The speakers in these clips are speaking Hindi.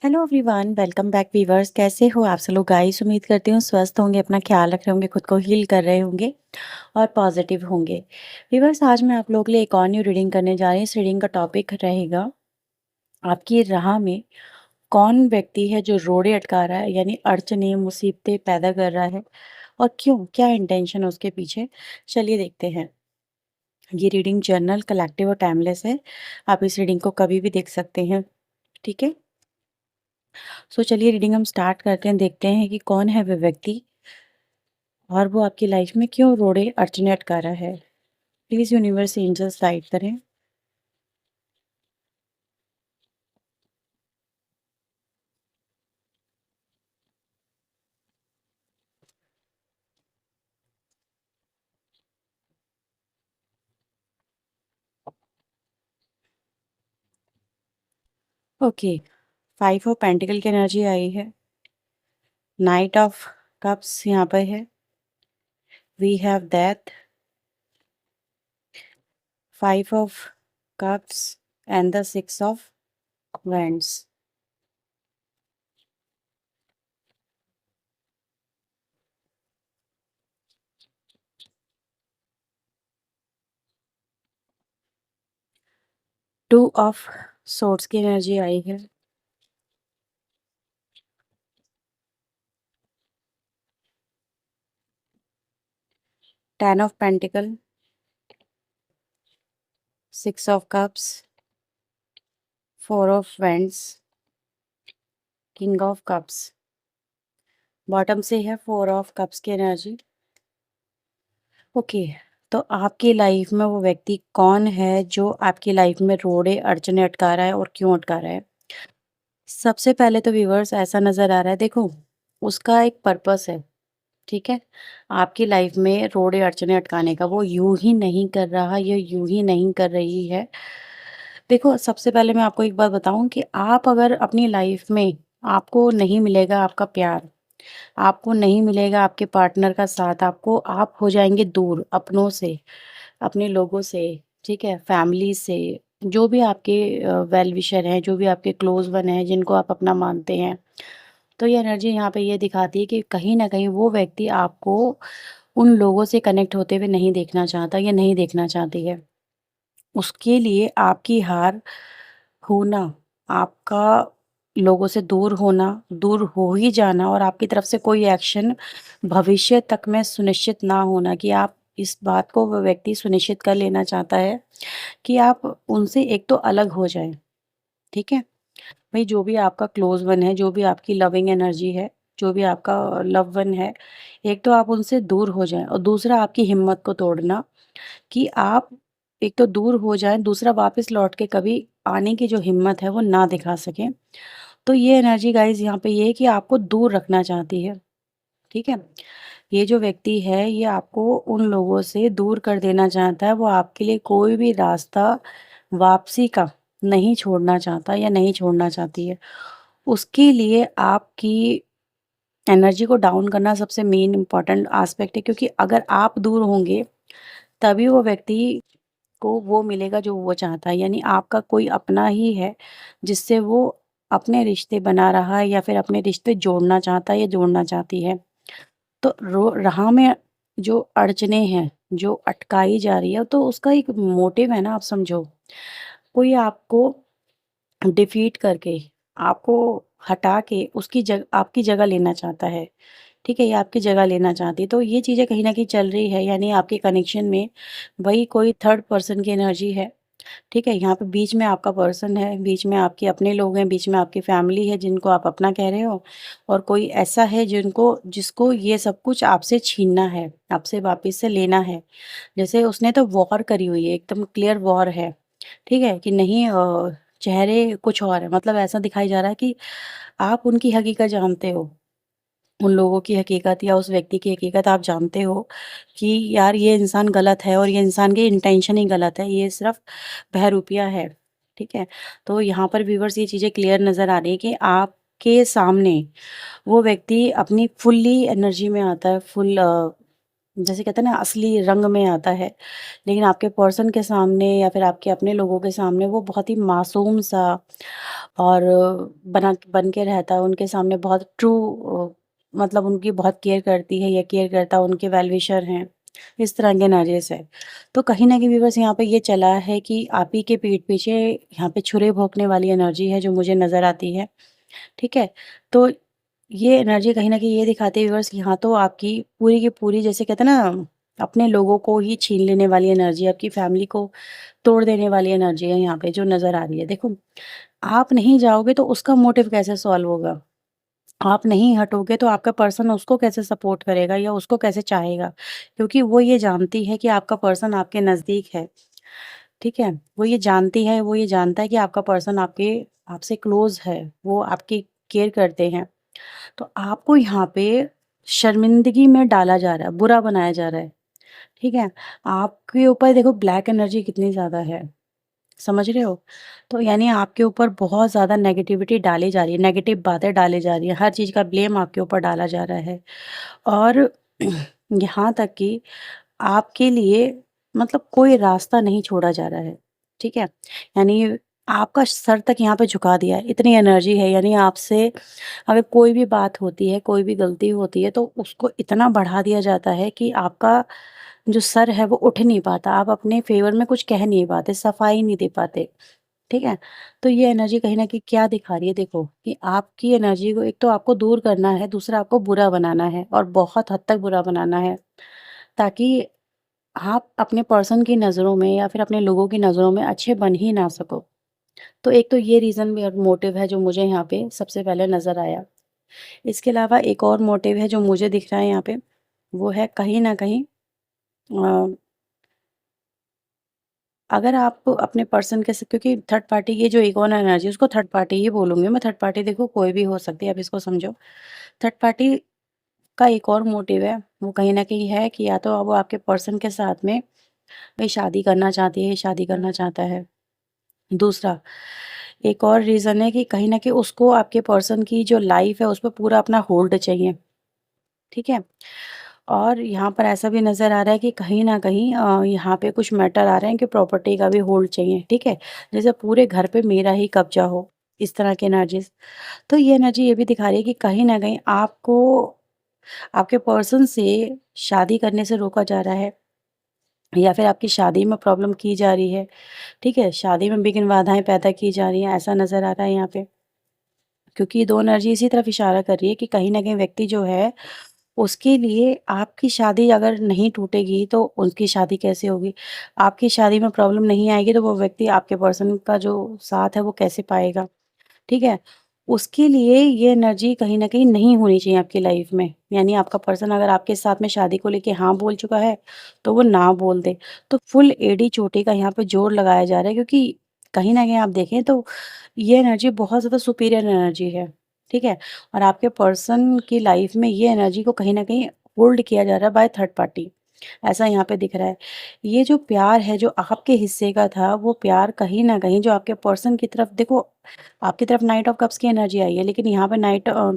Hello everyone, welcome back viewers. कैसे हो आप सब लोग गाइस? उम्मीद करती हूँ स्वस्थ होंगे, अपना ख्याल रख रहे होंगे, खुद को हील कर रहे होंगे और पॉजिटिव होंगे। वीवर्स, आज मैं आप लोगों के लिए एक और न्यू रीडिंग करने जा रही हूँ। इस रीडिंग का टॉपिक रहेगा, आपकी राह में कौन व्यक्ति है जो रोड़े अटका रहा है, यानी अड़चने मुसीबतें पैदा कर रहा है, और क्यों, क्या इंटेंशन है उसके पीछे। चलिए देखते हैं। ये रीडिंग जर्नल, कलेक्टिव और टाइमलेस है। आप इस रीडिंग को कभी भी देख सकते हैं। ठीक है, सो चलिए रीडिंग हम स्टार्ट करते हैं। देखते हैं कि कौन है वह व्यक्ति और वो आपकी लाइफ में क्यों रोड़े अड़चने अटका रहा है। प्लीज यूनिवर्स एंजल्स गाइड करें। ओके, 5 ऑफ पेंटिकल की एनर्जी आई है। नाइट ऑफ कप्स यहाँ पर है। We have death, 5 of cups and the 6 of wands. 2 of swords की एनर्जी आई है। 10 of pentacle, 6 of cups, 4 of wands, king of cups. Bottom से है 4 ऑफ कप्स की एनर्जी। ओके, तो आपकी लाइफ में वो व्यक्ति कौन है जो आपकी लाइफ में रोड़े अड़चने अटका रहा है और क्यों अटका रहा है? सबसे पहले तो व्यूअर्स ऐसा नज़र आ रहा है, देखो, उसका एक पर्पस है। ठीक है, आपकी लाइफ में रोड़े अड़चने अटकाने का। वो यूं ही नहीं कर रहा, ये यूं ही नहीं कर रही है। देखो, सबसे पहले मैं आपको एक बात बताऊं कि आप अगर अपनी लाइफ में, आपको नहीं मिलेगा आपका प्यार, आपको नहीं मिलेगा आपके पार्टनर का साथ, आपको, आप हो जाएँगे दूर अपनों से, अपने लोगों से, ठीक है? फैमिली से, जो भी आपके वेल विशर हैं, जो भी आपके क्लोज़ वन हैं, जिनको आप अपना मानते हैं। तो ये एनर्जी यहाँ पे ये दिखाती है कि कहीं न कहीं वो व्यक्ति आपको उन लोगों से कनेक्ट होते हुए नहीं देखना चाहता या नहीं देखना चाहती है। उसके लिए आपकी हार होना, आपका लोगों से दूर होना, दूर हो ही जाना, और आपकी तरफ से कोई एक्शन भविष्य तक में सुनिश्चित ना होना, कि आप इस बात को वो व्यक्ति सुनिश्चित कर लेना चाहता है कि आप उनसे एक तो अलग हो जाएँ, ठीक है? भई जो भी आपका क्लोज़ वन है, जो भी आपकी लविंग एनर्जी है, जो भी आपका लव वन है, एक तो आप उनसे दूर हो जाएँ, और दूसरा आपकी हिम्मत को तोड़ना कि आप एक तो दूर हो जाएँ, दूसरा वापस लौट के कभी आने की जो हिम्मत है वो ना दिखा सकें। तो ये एनर्जी गाइज़ यहाँ पे ये है कि आपको दूर रखना चाहती है, ठीक है? ये जो व्यक्ति है ये आपको उन लोगों से दूर कर देना चाहता है, वो आपके लिए कोई भी रास्ता वापसी का नहीं छोड़ना चाहता या नहीं छोड़ना चाहती है। उसके लिए आपकी एनर्जी को डाउन करना सबसे मेन इम्पोर्टेंट एस्पेक्ट है, क्योंकि अगर आप दूर होंगे, तभी वो व्यक्ति को वो मिलेगा जो वो चाहता है। यानी आपका कोई अपना ही है जिससे वो अपने रिश्ते बना रहा है या फिर अपने रिश्ते जोड़ना चाहता है या जोड़ना चाहती है। तो राह में जो अड़चने हैं, जो अटकाई जा रही है, तो उसका एक मोटिव है ना, आप समझो। कोई आपको डिफीट करके, आपको हटा के उसकी आपकी जगह लेना चाहता है। ठीक है? ये आपकी जगह लेना चाहती है। तो ये चीज़ें कहीं न कहीं चल रही है, यानी आपके कनेक्शन में वही कोई थर्ड पर्सन की एनर्जी है। ठीक है? यहाँ पे बीच में आपका पर्सन है, बीच में आपके अपने लोग हैं, बीच में आपकी फैमिली है जिनको आप अपना कह रहे हो, और कोई ऐसा है जिसको ये सब कुछ आपसे छीनना है, आपसे वापस से लेना है। जैसे उसने तो वॉर करी हुई है, एकदम क्लियर वॉर है। ठीक है? कि नहीं, चेहरे कुछ और है, मतलब ऐसा दिखाई जा रहा है कि आप उनकी हकीकत जानते हो। उन लोगों की हकीकत या उस व्यक्ति की हकीकत आप जानते हो कि यार ये इंसान गलत है और ये इंसान की इंटेंशन ही गलत है, ये सिर्फ़ बहरूपिया है, ठीक है? तो यहाँ पर व्यूअर्स ये चीज़ें क्लियर नज़र आ रही है कि आपके सामने वो व्यक्ति अपनी फुल्ली एनर्जी में आता है, फुल जैसे कहते हैं ना असली रंग में आता है, लेकिन आपके पर्सन के सामने या फिर आपके अपने लोगों के सामने वो बहुत ही मासूम सा और बना बन के रहता है। उनके सामने बहुत ट्रू मतलब उनकी बहुत केयर करती है या केयर करता है, उनके वेल विशर हैं, इस तरह के नज़रिए से। तो कहीं न कहीं व्यूअर्स यहाँ पे ये चला है कि आप ही के पीठ पीछे यहाँ पे छुरे भोंकने वाली एनर्जी है जो मुझे नज़र आती है, ठीक है? तो ये एनर्जी कहीं न कहीं ये दिखाती है व्यूअर्स, यहाँ तो आपकी पूरी की पूरी जैसे कहते हैं ना, अपने लोगों को ही छीन लेने वाली एनर्जी, आपकी फैमिली को तोड़ देने वाली एनर्जी है यहाँ पे जो नज़र आ रही है। देखो, आप नहीं जाओगे तो उसका मोटिव कैसे सॉल्व होगा? आप नहीं हटोगे तो आपका पर्सन उसको कैसे सपोर्ट करेगा या उसको कैसे चाहेगा? क्योंकि वो ये जानती है कि आपका पर्सन आपके नज़दीक है, ठीक है? वो ये जानती है, वो ये जानता है कि आपका पर्सन आपसे क्लोज़ है, वो आपकी केयर करते हैं। तो आपको यहाँ पे शर्मिंदगी में डाला जा रहा है, बुरा बनाया जा रहा है, ठीक है? आपके ऊपर देखो ब्लैक एनर्जी कितनी ज़्यादा है, समझ रहे हो? तो यानी आपके ऊपर बहुत ज़्यादा नेगेटिविटी डाली जा रही है, नेगेटिव बातें डाली जा रही हैं, हर चीज़ का ब्लेम आपके ऊपर डाला जा रहा है और यहाँ तक कि आपके लिए मतलब कोई रास्ता नहीं छोड़ा जा रहा है, ठीक है? यानी आपका सर तक यहाँ पे झुका दिया है, इतनी एनर्जी है यानी आपसे अगर कोई भी बात होती है, कोई भी गलती होती है तो उसको इतना बढ़ा दिया जाता है कि आपका जो सर है वो उठ नहीं पाता, आप अपने फ़ेवर में कुछ कह नहीं पाते, सफाई नहीं दे पाते, ठीक है? तो ये एनर्जी कहीं न कहीं क्या दिखा रही है देखो, कि आपकी एनर्जी को एक तो आपको दूर करना है, दूसरा आपको बुरा बनाना है और बहुत हद तक बुरा बनाना है, ताकि आप अपने पर्सन की नज़रों में या फिर अपने लोगों की नज़रों में अच्छे बन ही ना सको। तो एक तो ये रीज़न भी और मोटिव है जो मुझे यहाँ पे सबसे पहले नज़र आया। इसके अलावा एक और मोटिव है जो मुझे दिख रहा है यहाँ पे, वो है कहीं न कहीं अ, अगर आप अपने पर्सन के स क्योंकि थर्ड पार्टी ये जो इगो एनर्जी है उसको थर्ड पार्टी ही बोलूँगी मैं, थर्ड पार्टी देखो कोई भी हो सकती है, आप इसको समझो। थर्ड पार्टी का एक और मोटिव है, वो कहीं न कहीं है कि या तो वो आपके पर्सन के साथ में भई शादी करना चाहती है, शादी करना चाहता है। दूसरा, एक और रीज़न है कि कहीं न कहीं उसको आपके पर्सन की जो लाइफ़ है, उस पे पूरा अपना होल्ड चाहिए, ठीक है? और यहाँ पर ऐसा भी नज़र आ रहा है कि कहीं न कहीं यहाँ पे कुछ मैटर आ रहे हैं कि प्रॉपर्टी का भी होल्ड चाहिए, ठीक है? जैसे पूरे घर पे मेरा ही कब्ज़ा हो, इस तरह की एनर्जीज़। तो ये एनर्जी ये भी दिखा रही है कि कहीं न कहीं आपको आपके पर्सन से शादी करने से रोका जा रहा है या फिर आपकी शादी में प्रॉब्लम की जा रही है, ठीक है? शादी में विघ्न बाधाएँ पैदा की जा रही हैं, ऐसा नज़र आ रहा है यहाँ पे। क्योंकि ये 2 एनर्जी इसी तरफ इशारा कर रही है कि कहीं न कहीं व्यक्ति जो है, उसके लिए आपकी शादी अगर नहीं टूटेगी, तो उनकी शादी कैसे होगी? आपकी शादी में प्रॉब्लम नहीं आएगी, तो वो व्यक्ति आपके पर्सन का जो साथ है, वो कैसे पाएगा? ठीक है? उसके लिए ये एनर्जी कहीं न कहीं नहीं होनी चाहिए आपकी लाइफ़ में। यानी आपका पर्सन अगर आपके साथ में शादी को लेके हाँ बोल चुका है, तो वो ना बोल दे। तो फुल एड़ी-चोटी का यहाँ पे जोर लगाया जा रहा है क्योंकि कहीं न कहीं आप देखें तो ये एनर्जी बहुत ज़्यादा सुपीरियर एनर्जी है, ठीक है? और आपके पर्सन की लाइफ़ में ये एनर्जी को कहीं न कहीं होल्ड किया जा रहा है बाय थर्ड पार्टी। ऐसा यहाँ पे दिख रहा है। ये जो प्यार है, जो आपके हिस्से का था, वो प्यार कहीं न कहीं जो आपके पर्सन की तरफ देखो, आपकी तरफ नाइट ऑफ कप्स की एनर्जी आई है, लेकिन यहाँ पे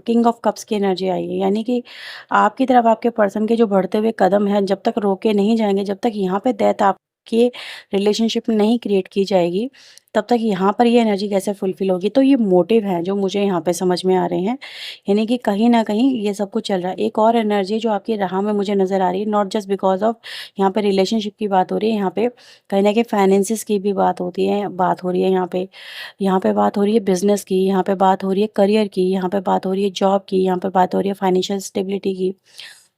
किंग ऑफ कप्स की एनर्जी आई है। यानी कि आपकी तरफ आपके पर्सन के जो बढ़ते हुए कदम हैं, जब तक रोके नहीं जाएँगे, जब तक यहाँ पे डेथ आपके रिलेशनशिप में नहीं क्रिएट की जाएगी, तब तक यहाँ पर ये एनर्जी कैसे फुलफ़िल होगी? तो ये मोटिव हैं, जो मुझे यहाँ पे समझ में आ रहे हैं। यानी कि कहीं न कहीं ये सब कुछ चल रहा है। एक और एनर्जी जो आपकी राह में मुझे नज़र आ रही है, नॉट जस्ट बिकॉज़ ऑफ यहाँ पे रिलेशनशिप की बात हो रही है, यहाँ पे कहीं न कहीं फाइनेंसेस की भी बात हो रही है यहाँ पे। यहाँ पे बात हो रही है बिज़नेस की, यहाँ पे बात हो रही है करियर की, यहाँ पे बात हो रही है जॉब की, यहाँ पे बात हो रही है फाइनेंशियल स्टेबिलिटी की।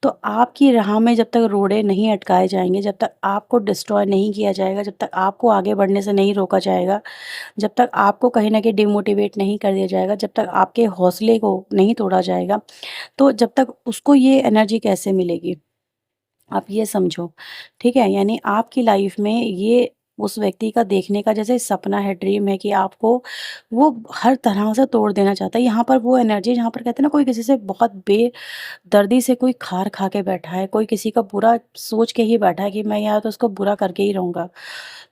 तो आपकी राह में जब तक रोड़े नहीं अटकाए जाएँगे, जब तक आपको डिस्ट्रॉय नहीं किया जाएगा, जब तक आपको आगे बढ़ने से नहीं रोका जाएगा, जब तक आपको कहीं न कहीं डिमोटिवेट नहीं कर दिया जाएगा, जब तक आपके हौसले को नहीं तोड़ा जाएगा, तो जब तक उसको ये एनर्जी कैसे मिलेगी? आप ये समझो, ठीक है? यानी आपकी लाइफ़ में ये उस व्यक्ति का देखने का जैसे सपना है, ड्रीम है कि आपको वो हर तरह से तोड़ देना चाहता है। यहाँ पर वो एनर्जी जहाँ पर कहते हैं ना कोई किसी से बहुत बेदर्दी से कोई खार खा के बैठा है, कोई किसी का बुरा सोच के ही बैठा है कि मैं यहाँ तो उसको बुरा करके ही रहूँगा।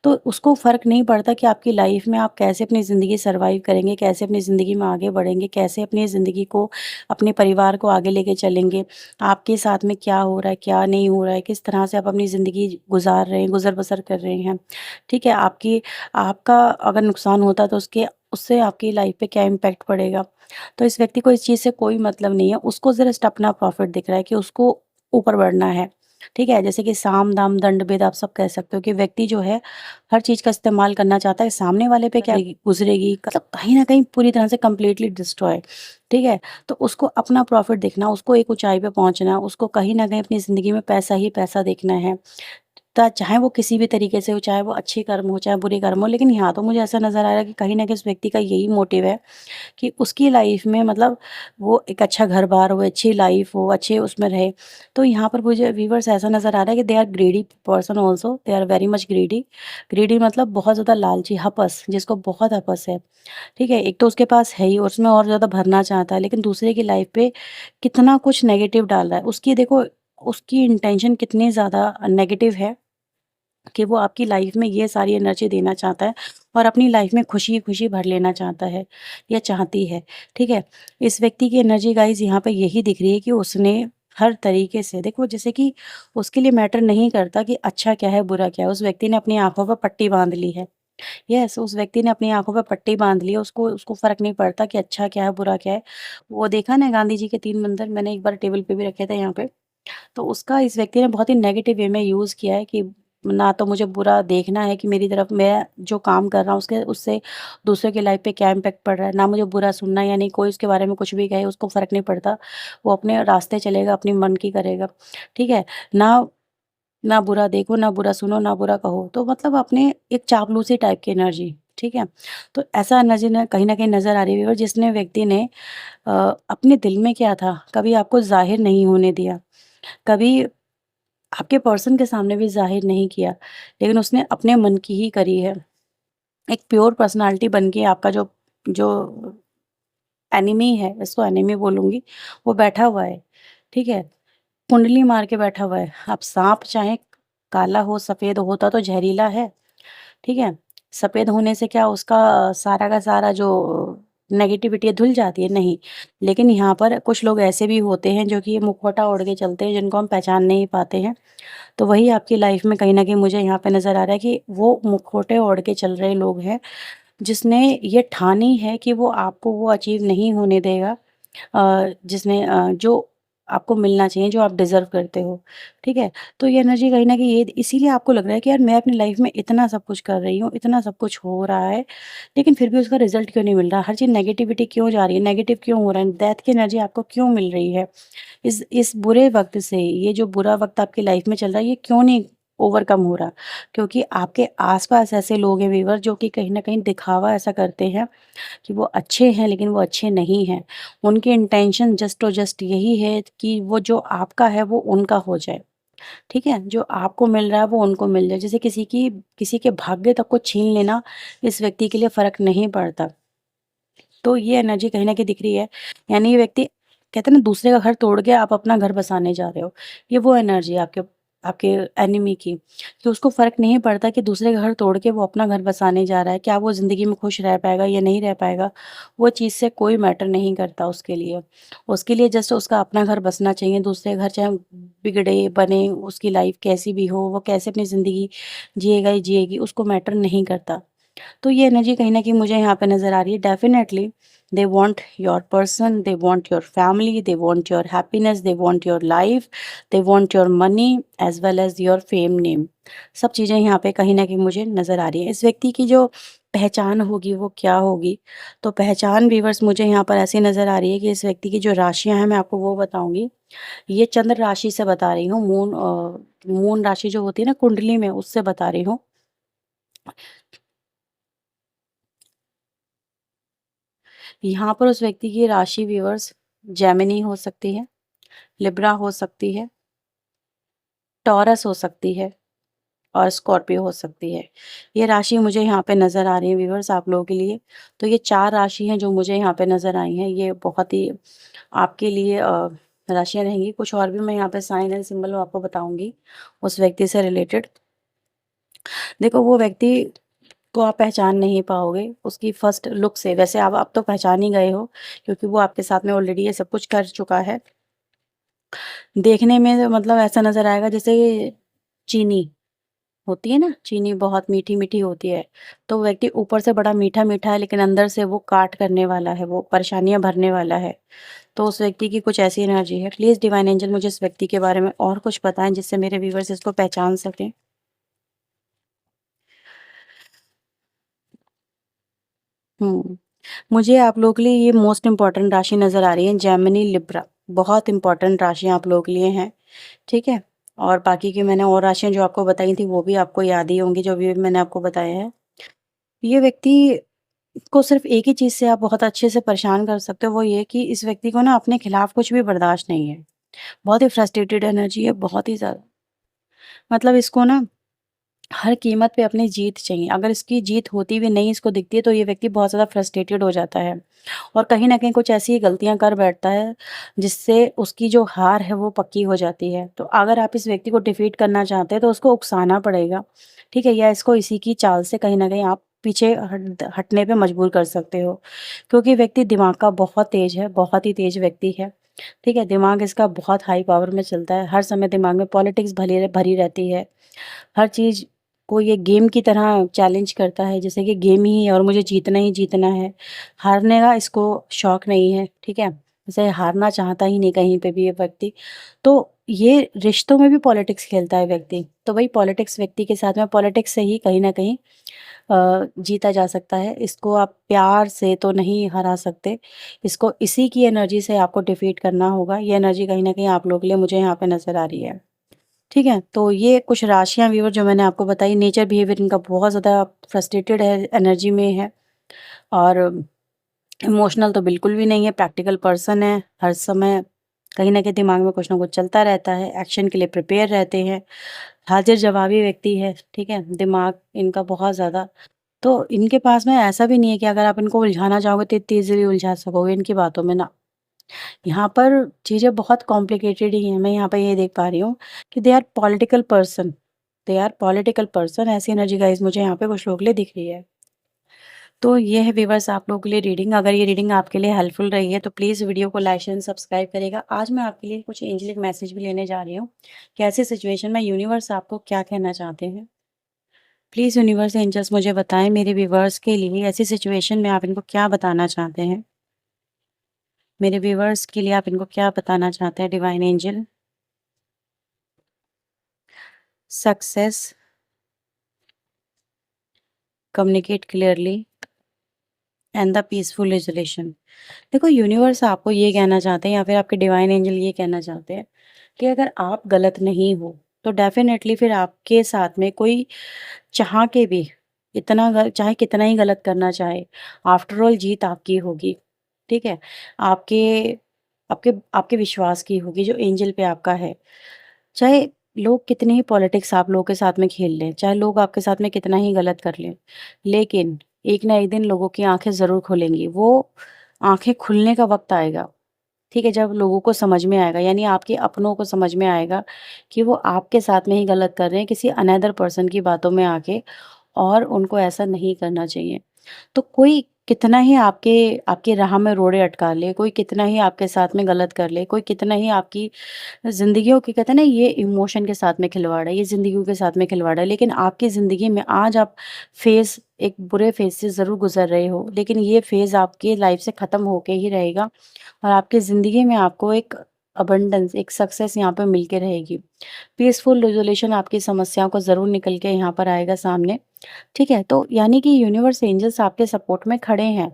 तो उसको फ़र्क नहीं पड़ता कि आपकी लाइफ़ में आप कैसे अपनी ज़िंदगी सर्वाइव करेंगे, कैसे अपनी ज़िंदगी में आगे बढ़ेंगे, कैसे अपनी ज़िंदगी को, अपने परिवार को आगे लेके चलेंगे। आपके साथ में क्या हो रहा है, क्या नहीं हो रहा है, किस तरह से आप अपनी ज़िंदगी गुज़ार रहे हैं, गुज़र-बसर कर रहे हैं। ठीक है? आपका अगर नुकसान होता है तो उससे आपकी लाइफ़ पे क्या इम्पैक्ट पड़ेगा। तो इस व्यक्ति को इस चीज़ से कोई मतलब नहीं है, उसको जस्ट अपना प्रॉफ़िट दिख रहा है कि उसको ऊपर बढ़ना है। ठीक है? जैसे कि साम, दाम, दंड, भेद आप सब कह सकते हो कि व्यक्ति जो है हर चीज़ का इस्तेमाल करना चाहता है, सामने वाले पे क्या गुज़रेगी मतलब कहीं न कहीं पूरी तरह से कंप्लीटली डिस्ट्रॉय, ठीक है? तो उसको अपना प्रॉफ़िट देखना, उसको एक ऊँचाई पे पहुँचना, उसको कहीं न कहीं अपनी ज़िंदगी में पैसा ही पैसा देखना है। चाहे वो किसी भी तरीके से हो, चाहे वो अच्छे कर्म हो, चाहे बुरे कर्म हो, लेकिन यहाँ तो मुझे ऐसा नज़र आ रहा है कि कहीं न कहीं उस व्यक्ति का यही मोटिव है कि उसकी लाइफ़ में मतलब वो एक अच्छा घर-बार हो, अच्छी लाइफ़ हो, अच्छे उसमें रहे। तो यहाँ पर मुझे व्यूअर्स ऐसा नज़र आ रहा है कि they are greedy person also, they are very much greedy. Greedy मतलब बहुत ज़्यादा लालची, हपस, जिसको बहुत हपस है, ठीक है? एक तो उसके पास है ही और उसमें और ज़्यादा भरना चाहता है, लेकिन दूसरे की लाइफ़ पे कितना कुछ नेगेटिव डाल रहा है। उसकी देखो, उसकी इंटेंशन कितनी ज़्यादा नेगेटिव है कि वो आपकी लाइफ में ये सारी एनर्जी देना चाहता है और अपनी लाइफ में खुशी-खुशी भर लेना चाहता है या चाहती है, ठीक है? इस व्यक्ति की एनर्जी गाइज़ यहाँ पे यही दिख रही है कि उसने हर तरीके से देखो जैसे कि उसके लिए मैटर नहीं करता कि अच्छा क्या है, बुरा क्या है। उस व्यक्ति ने अपनी आँखों पर पट्टी बाँध ली है। यस, उस व्यक्ति ने अपनी आँखों पे पट्टी बाँध ली है, उसको उसको फ़र्क नहीं पड़ता कि अच्छा क्या है, बुरा क्या है। वो देखा ना गांधी जी के 3 मंदिर, मैंने एक बार टेबल पे भी रखे थे यहाँ पे। तो उसका इस व्यक्ति ने बहुत ही नेगेटिव वे में यूज़ किया है कि ना तो मुझे बुरा देखना है कि मेरी तरफ मैं जो काम कर रहा हूँ उसके उससे दूसरे की लाइफ पे क्या इम्पैक्ट पड़ रहा है, ना मुझे बुरा सुनना है या नहीं, कोई उसके बारे में कुछ भी कहे उसको फ़र्क नहीं पड़ता। वो अपने रास्ते चलेगा, अपनी मन की करेगा, ठीक है? ना ना बुरा देखो, ना बुरा सुनो, ना बुरा कहो। तो मतलब अपने एक चापलूसी टाइप की एनर्जी, ठीक है? तो ऐसा एनर्जी न कहीं न कहीं नज़र आ रही है और जिसने व्यक्ति ने अ, अपने दिल में क्या था, कभी आपको ज़ाहिर नहीं होने दिया। कभी आपके पर्सन के सामने भी ज़ाहिर नहीं किया, लेकिन उसने अपने मन की ही करी है। एक प्योर पर्सनैलिटी बन के आपका जो जो एनिमी है, इसको एनिमी बोलूँगी, वो बैठा हुआ है, ठीक है? कुंडली मार के बैठा हुआ है। अब साँप चाहे काला हो, सफ़ेद होता तो ज़हरीला है, ठीक है? सफ़ेद होने से क्या उसका सारा का सारा जो नेगेटिविटी है धुल जाती है? नहीं। लेकिन यहाँ पर कुछ लोग ऐसे भी होते हैं जो कि ये मुखौटा ओढ़ के चलते हैं, जिनको हम पहचान नहीं पाते हैं। तो वही आपकी लाइफ में कहीं न कहीं मुझे यहाँ पे नज़र आ रहा है कि वो मुखौटे ओढ़ के चल रहे लोग हैं, जिसने ये ठानी है कि वो आपको वो अचीव नहीं होने देगा जो आपको मिलना चाहिए, जो आप डिज़र्व करते हो, ठीक है? तो ये एनर्जी कहीं न कहीं ये इसीलिए आपको लग रहा है कि यार मैं अपनी लाइफ में इतना सब कुछ कर रही हूँ, इतना सब कुछ हो रहा है, लेकिन फिर भी उसका रिज़ल्ट क्यों नहीं मिल रहा? हर चीज़ नेगेटिविटी क्यों जा रही है? नेगेटिव क्यों हो रहा है? डेथ की एनर्जी आपको क्यों मिल रही है? इस बुरे वक़्त से, ये जो बुरा वक़्त आपकी लाइफ़ में चल रहा है, ये क्यों नहीं ओवरकम हो रहा? क्योंकि आपके आस-पास ऐसे लोग हैं व्यूअर जो कि कहीं न कहीं दिखावा ऐसा करते हैं कि वो अच्छे हैं, लेकिन वो अच्छे नहीं हैं। उनकी इंटेंशन जस्ट और जस्ट यही है कि वो जो आपका है, वो उनका हो जाए, ठीक है? जो आपको मिल रहा है, वो उनको मिल जाए। जैसे किसी के भाग्य तक को छीन लेना, इस व्यक्ति के लिए फ़र्क नहीं पड़ता। तो ये एनर्जी कहीं न कहीं दिख रही है। यानी ये व्यक्ति कहते हैं ना दूसरे का घर तोड़ के आप अपना घर बसाने जा रहे हो। ये वो एनर्जी है आपके आपके एनिमी की, कि उसको फ़र्क नहीं पड़ता कि दूसरे का घर तोड़ के वो अपना घर बसाने जा रहा है। क्या वो ज़िंदगी में खुश रह पाएगा या नहीं रह पाएगा? वो चीज़ से कोई मैटर नहीं करता उसके लिए। उसके लिए जस्ट उसका अपना घर बसना चाहिए, दूसरे घर चाहे बिगड़े, बने, उसकी लाइफ़ कैसी भी हो, वो कैसे अपनी ज़िंदगी जिएगा या जिएगी, उसको मैटर नहीं करता। तो ये एनर्जी कहीं न कहीं मुझे यहाँ पे नज़र आ रही है। Definitely they want your person, they want your family, they want your happiness, they want your life, they want your money as well as your fame name. सब चीज़ें यहाँ पे कहीं न कहीं मुझे नज़र आ रही हैं। इस व्यक्ति की जो पहचान होगी वो क्या होगी? तो पहचान व्यूअर्स मुझे यहाँ पर ऐसी नज़र आ रही है कि इस व्यक्ति की जो राशियाँ हैं मैं आपको वो बताऊँगी। ये चंद्र राशि से बता रही हूँ, मून राशि जो होती है ना कुंडली में उससे बता रही हूँ। यहाँ पर उस व्यक्ति की राशि व्यूअर्स जेमिनी हो सकती है, लिब्रा हो सकती है, टॉरस हो सकती है और स्कॉर्पियो हो सकती है। ये राशि मुझे यहाँ पे नज़र आ रही है व्यूअर्स आप लोगों के लिए। तो ये 4 राशि हैं जो मुझे यहाँ पे नज़र आई हैं। ये बहुत ही आपके लिए राशियाँ रहेंगी। कुछ और भी मैं यहाँ पे साइन एंड सिंबल आपको बताऊँगी उस व्यक्ति से रिलेटेड। देखो वो व्यक्ति को आप पहचान नहीं पाओगे उसकी फर्स्ट लुक से। वैसे आप तो पहचान ही गए हो क्योंकि वो आपके साथ में ऑलरेडी ये सब कुछ कर चुका है। देखने में तो मतलब ऐसा नज़र आएगा जैसे चीनी होती है ना, चीनी बहुत मीठी-मीठी होती है। तो वो व्यक्ति ऊपर से बड़ा मीठा-मीठा है लेकिन अंदर से वो काट करने वाला है, वो परेशानियाँ भरने वाला है। तो उस व्यक्ति की कुछ ऐसी एनर्जी है। प्लीज़ डिवाइन एंजल मुझे इस व्यक्ति के बारे में और कुछ बताएँ जिससे मेरे व्यूअर्स इसको पहचान सकें। हुँ। मुझे आप लोगों के लिए ये मोस्ट इम्पोर्टेंट राशि नज़र आ रही है जेमिनी लिब्रा। बहुत इम्पोर्टेंट राशियाँ आप लोगों के लिए हैं, ठीक है? और बाकी की मैंने और राशियाँ जो आपको बताई थी वो भी आपको याद ही होंगी जो भी मैंने आपको बताया है। ये व्यक्ति को सिर्फ़ एक ही चीज़ से आप बहुत अच्छे से परेशान कर सकते हो वो ये कि इस व्यक्ति को ना अपने खिलाफ कुछ भी बर्दाश्त नहीं है। बहुत ही फ्रस्ट्रेटेड एनर्जी है, बहुत ही ज़्यादा। मतलब इसको ना हर कीमत पे अपनी जीत चाहिए। अगर इसकी जीत होती भी नहीं इसको दिखती है तो ये व्यक्ति बहुत ज़्यादा फ्रस्ट्रेटेड हो जाता है और कहीं न कहीं कुछ ऐसी गलतियाँ कर बैठता है जिससे उसकी जो हार है वो पक्की हो जाती है। तो अगर आप इस व्यक्ति को डिफीट करना चाहते हैं तो उसको उकसाना पड़ेगा, ठीक है? या इसको इसी की चाल से कहीं न कहीं आप पीछे हटने पे मजबूर कर सकते हो। क्योंकि व्यक्ति दिमाग का बहुत तेज़ है, बहुत ही तेज़ व्यक्ति है, ठीक है? दिमाग इसका बहुत हाई पावर में चलता है, हर समय दिमाग में पॉलिटिक्स भली भरी रहती है। हर चीज़ को ये गेम की तरह चैलेंज करता है जैसे कि गेम ही है और मुझे जीतना ही जीतना है। हारने का इसको शौक नहीं है, ठीक है? जैसे हारना चाहता ही नहीं कहीं पे भी ये व्यक्ति। तो ये रिश्तों में भी पॉलिटिक्स खेलता है व्यक्ति। तो वही पॉलिटिक्स व्यक्ति के साथ में पॉलिटिक्स से ही कहीं न कहीं जीता जा सकता है। इसको आप प्यार से तो नहीं हरा सकते। इसको इसी की एनर्जी से आपको डिफीट करना होगा। ये एनर्जी कहीं न कहीं आप लोगों के लिए मुझे यहाँ पे नज़र आ रही है। ठीक है? तो ये कुछ राशियाँ व्यूअर जो मैंने आपको बताई नेचर बिहेवियर इनका बहुत ज़्यादा फ्रस्ट्रेटेड है, एनर्जी में है और इमोशनल तो बिल्कुल भी नहीं है, प्रैक्टिकल पर्सन है, हर समय कहीं न कहीं दिमाग में कुछ न कुछ चलता रहता है, एक्शन के लिए प्रिपेयर रहते हैं, हाज़िर-जवाबी व्यक्ति है, ठीक है? दिमाग इनका बहुत ज़्यादा तो इनके पास में ऐसा भी नहीं है कि अगर आप इनको उलझाना चाहोगे तो इतनी ईज़िली उलझा सकोगे इनकी बातों में ना। यहाँ पर चीज़ें बहुत कॉम्प्लिकेटेड ही हैं। मैं यहाँ पे ये देख पा रही हूँ कि दे आर पॉलिटिकल पर्सन ऐसी एनर्जी गाइज़ मुझे यहाँ पे कुछ लोगों के लिए दिख रही है। तो ये है व्यूअर्स आप लोगों के लिए रीडिंग। अगर ये रीडिंग आपके लिए हेल्पफुल रही है तो प्लीज़ वीडियो को लाइक एंड सब्सक्राइब करिएगा। आज मैं आपके लिए कुछ एंजेलिक मैसेज भी लेने जा रही हूँ कि ऐसी सिचुएशन में यूनिवर्स आपको क्या कहना चाहते हैं। प्लीज़ यूनिवर्स एंजल्स मुझे बताएँ मेरे व्यूअर्स के लिए ऐसी सिचुएशन में आप इनको क्या बताना चाहते हैं? मेरे व्यूअर्स के लिए आप इनको क्या बताना चाहते हैं divine angel? Success, communicate clearly and the peaceful resolution. देखो यूनिवर्स आपको ये कहना चाहते हैं या फिर आपके डिवाइन एंजल ये कहना चाहते हैं कि अगर आप गलत नहीं हो, तो डेफ़िनेटली फिर आपके साथ में कोई चाह के भी चाहे कितना ही गलत करना चाहे, आफ्टर ऑल जीत आपकी होगी, ठीक है? आपके आपके आपके विश्वास की होगी जो एंजल पे आपका है। चाहे लोग कितनी ही पॉलिटिक्स आप लोगों के साथ में खेल लें, चाहे लोग आपके साथ में कितना ही गलत कर लें, लेकिन एक ना एक दिन लोगों की आँखें ज़रूर खुलेंगी। वो आँखें खुलने का वक़्त आएगा, ठीक है? जब लोगों को समझ में आएगा यानी आपके अपनों को समझ में आएगा कि वो आपके साथ में ही गलत कर रहे हैं, किसी अनअदर पर्सन की बातों में आके और उनको ऐसा नहीं करना चाहिए। तो कोई कितना ही आपके आपकी राह में रोड़े अटका ले, कोई कितना ही आपके साथ में गलत कर ले, कोई कितना ही आपकी ज़िंदगियों के कहते हैं ना ये इमोशन के साथ में खिलवाड़ है, ये ज़िंदगियों के साथ में खिलवाड़ है। लेकिन आपकी ज़िंदगी में आज आप एक बुरे फ़ेज़ से ज़रूर गुज़र रहे हो, लेकिन ये फ़ेज़ आपकी लाइफ़ से ख़त्म होके ही रहेगा और आपकी ज़िंदगी में आपको एक अबंडेंस, एक सक्सेस यहाँ पे मिल के रहेगी। पीसफुल रिज़ॉल्यूशन आपकी समस्याओं को ज़रूर निकल के यहाँ पर आएगा सामने, ठीक है? तो यानी कि यूनिवर्स एंजल्स आपके सपोर्ट में खड़े हैं।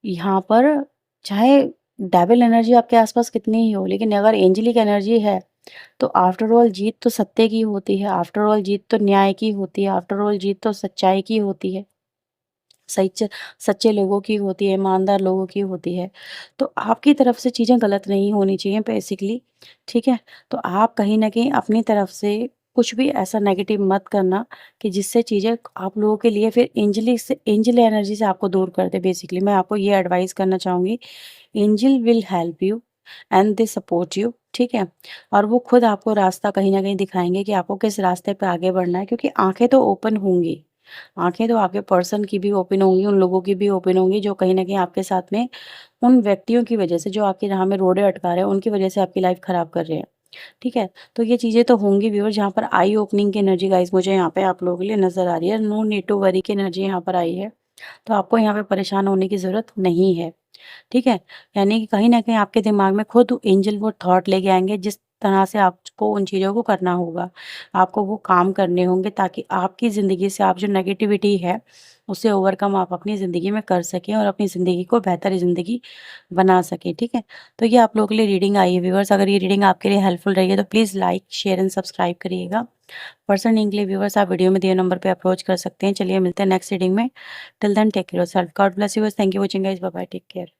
यहाँ पर चाहे डेविल एनर्जी आपके आस-पास कितनी ही हो, लेकिन अगर एंजेलिक एनर्जी है, तो आफ्टर ऑल जीत तो सत्य की होती है, आफ्टर ऑल जीत तो न्याय की होती है, आफ्टर ऑल जीत तो सच्चाई की होती है। सच्चे सच्चे लोगों की होती है, ईमानदार लोगों की होती है। तो आपकी तरफ से चीज़ें गलत नहीं होनी चाहिए बेसिकली, ठीक है? तो आप कहीं न कहीं अपनी तरफ से कुछ भी ऐसा नेगेटिव मत करना कि जिससे चीज़ें आप लोगों के लिए फिर एंजल एनर्जी से आपको दूर कर दे। बेसिकली मैं आपको ये एडवाइस करना चाहूँगी, angel will help you and they support you, ठीक है? और वो खुद आपको रास्ता कहीं न कहीं दिखाएँगे कि आपको किस रास्ते पे आगे बढ़ना है, क्योंकि आँखें तो ओपन होंगी। आँखें तो आपके पर्सन की भी ओपन होंगी, उन लोगों की भी ओपन होंगी जो कहीं न कहीं आपके साथ में उन व्यक्तियों की वजह से, जो आपकी राह में रोड़े अटका रहे हैं, उनकी वजह से आपकी लाइफ़ खराब कर रहे हैं। ठीक है? तो ये चीज़ें तो होंगी व्यूअर्स, जहाँ पर आई ओपनिंग की एनर्जी गाइज़ मुझे यहाँ पे आप लोगों के लिए नज़र आ रही है। नो नीड टू वरी की एनर्जी यहाँ पर आई है। तो आपको यहाँ पे परेशान होने की ज़रूरत नहीं है। ठीक है? यानी कि कहीं न कहीं आपके दिमाग में खुद एंजल वो थॉट लेके आएँगे जिस तरह से आपको उन चीज़ों को करना होगा। आपको वो काम करने होंगे ताकि आपकी ज़िंदगी से आप जो नेगेटिविटी है, उसे ओवरकम आप अपनी ज़िंदगी में कर सकें और अपनी ज़िंदगी को बेहतर ज़िंदगी बना सकें, ठीक है? तो ये आप लोगों के लिए रीडिंग आई है व्यूअर्स, अगर ये रीडिंग आपके लिए हेल्पफुल रही है तो please like, share and subscribe करिएगा। पर्सनल रीडिंग के लिए व्यूअर्स आप वीडियो में दिए नंबर पे अप्रोच कर सकते हैं। चलिए मिलते हैं नेक्स्ट रीडिंग में। Till then take care of yourself. God bless you. Thank you for watching guys. Bye bye. Take care.